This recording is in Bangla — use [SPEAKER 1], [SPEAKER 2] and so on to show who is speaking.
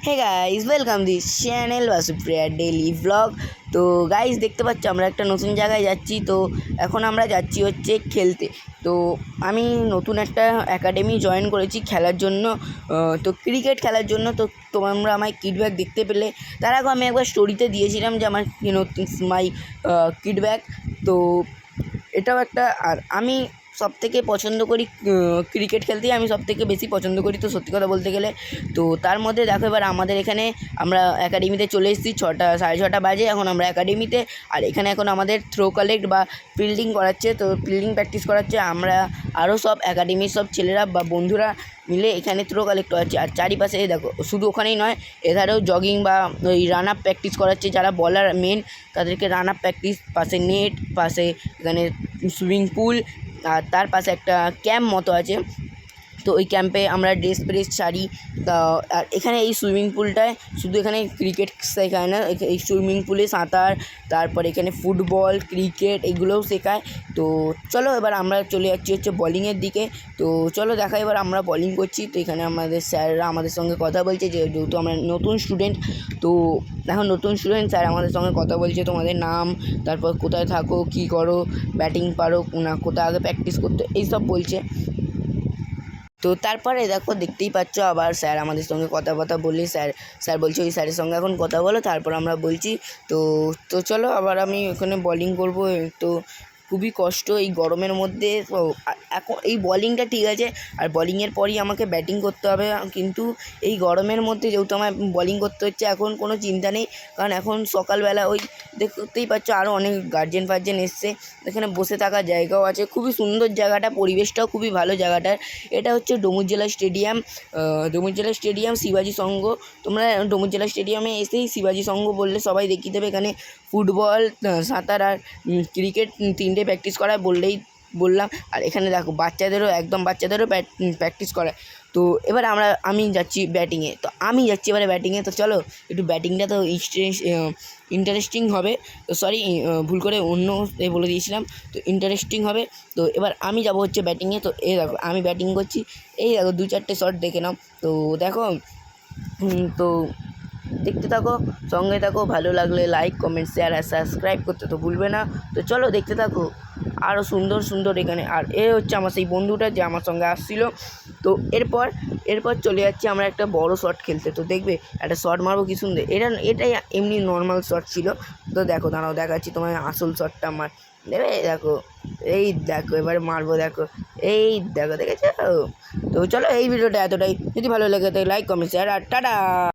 [SPEAKER 1] Hey guys, welcome this channel Basupriya daily vlog. তো গাইস, দেখতে পাচ্ছ আমরা একটা নতুন জায়গায় যাচ্ছি। তো এখন আমরা যাচ্ছি হচ্ছে খেলতে। তো আমি নতুন একটা একাডেমি জয়েন করেছি খেলার জন্য, তো ক্রিকেট খেলার জন্য। তো তোমরা আমায় কিডব্যাক দেখতে পেলে। তার আগে আমি একবার স্টোরিতে দিয়েছিলাম যে আমার মাই কিডব্যাক। তো এটাও একটা। আর আমি সবথেকে পছন্দ করি ক্রিকেট খেলতেই আমি সবথেকে বেশি পছন্দ করি, তো সত্যি কথা বলতে গেলে। তো তার মধ্যে দেখো, এবার আমাদের এখানে আমরা একাডেমিতে চলে এসেছি। 6:30 বাজে এখন আমরা একাডেমিতে। আর এখানে এখন আমাদের থ্রো কালেক্ট বা ফিল্ডিং করাচ্ছে, তো ফিল্ডিং প্র্যাকটিস করাচ্ছে। আমরা আরও সব একাডেমির সব ছেলেরা বা বন্ধুরা মিলে এখানে থ্রো কালেক্ট করাচ্ছে। আর চারিপাশে দেখো, শুধু ওখানেই নয়, এধারেও জগিং বা ওই রান আপ প্র্যাকটিস করাচ্ছে। যারা বলার মেন তাদেরকে রান আপ প্র্যাকটিস, পাশে নেট, পাশে এখানে সুইমিং পুল, আর তার পাশে একটা ক্যাম্প মতো আছে। তো ওই ক্যাম্পে আমরা ড্রেস ফ্রেস ছাড়ি। আর এখানে এই সুইমিং পুলটায় শুধু এখানে ক্রিকেট শেখায় না, এই সুইমিং পুলে সাঁতার, তারপর এখানে ফুটবল, ক্রিকেট এগুলোও শেখায়। তো চলো এবার আমরা চলে যাচ্ছি হচ্ছে বলিংয়ের দিকে। তো চলো দেখা, এবার আমরা বলিং করছি। তো এখানে আমাদের স্যাররা আমাদের সঙ্গে কথা বলছে, যেহেতু আমরা নতুন স্টুডেন্ট। তো এখন নতুন স্টুডেন্ট, স্যার আমাদের সঙ্গে কথা বলছে, তোমাদের নাম, তারপর কোথায় থাকো, কী করো, ব্যাটিং পারো না, কোথায় আগে প্র্যাকটিস করতে, এইসব বলছে। তো তারপরে দেখো, দেখতেই পাচ্ছ আবার স্যার আমাদের সঙ্গে কথা বললে, স্যার বলছে ওই স্যারের সঙ্গে এখন কথা বলো। তারপর আমরা বলছি তো তো চলো আবার আমি ওখানে বলিং করবো। তো খুবই কষ্ট এই গরমের মধ্যে। তো এখন এই বলিংটা ঠিক আছে, আর বলিংয়ের পরই আমাকে ব্যাটিং করতে হবে। কিন্তু এই গরমের মধ্যে যেহেতু আমার বলিং করতে হচ্ছে, এখন কোনো চিন্তা নেই, কারণ এখন সকালবেলা ওই দেখতেই পাচ্ছ আরও অনেক গার্জেন এসছে। এখানে বসে থাকার জায়গাও আছে, খুবই সুন্দর জায়গাটা, পরিবেশটাও খুবই ভালো জায়গাটার। এটা হচ্ছে ডুমুর জেলা স্টেডিয়াম, শিবাজি সংঘ। তোমরা ডুমুর জেলা স্টেডিয়ামে এসেই শিবাজি সংঘ বললে সবাই দেখিয়ে দেবে। এখানে ফুটবল, সাঁতার আর ক্রিকেট তিনটে প্র্যাকটিস করায় বললাম। আর এখানে দেখো বাচ্চাদেরও প্র্যাকটিস করায়। তো এবার আমি যাচ্ছি ব্যাটিংয়ে। এবারে ব্যাটিংয়ে। তো চলো একটু ব্যাটিংটা তো ইন্টারেস্টিং হবে। তো সরি, ভুল করে অন্য বলে দিয়েছিলাম। তো ইন্টারেস্টিং হবে। তো এবার আমি যাব হচ্ছে ব্যাটিংয়ে। তো এই দেখো আমি ব্যাটিং করছি, এই দেখো 2-4টে শট দেখে নাও। তো দেখো, তো দেখতে থাকো, সঙ্গে থাকো। ভালো লাগলে লাইক, কমেন্ট, শেয়ার আর সাবস্ক্রাইব করতে তো ভুলবে না। তো চলো দেখতে থাকো আরও সুন্দর এখানে। আর এ হচ্ছে আমার সেই বন্ধুটা যে আমার সঙ্গে আসছিল। তো এরপর চলে যাচ্ছি আমরা একটা বড় শট খেলতে। তো দেখবে একটা শট মারবো কি সুন্দর। এটাই এমনি নর্মাল শট ছিল। তো দেখো, দাঁড়াও দেখাচ্ছি তোমার আসল শটটা আমার। দেবে দেখো, এই দেখো এবারে মারবো, দেখো এই দেখো, দেখেছো। তো চলো এই ভিডিওটা এতটাই। যদি ভালো লাগে তাই লাইক, কমেন্ট, শেয়ার আর টাটা।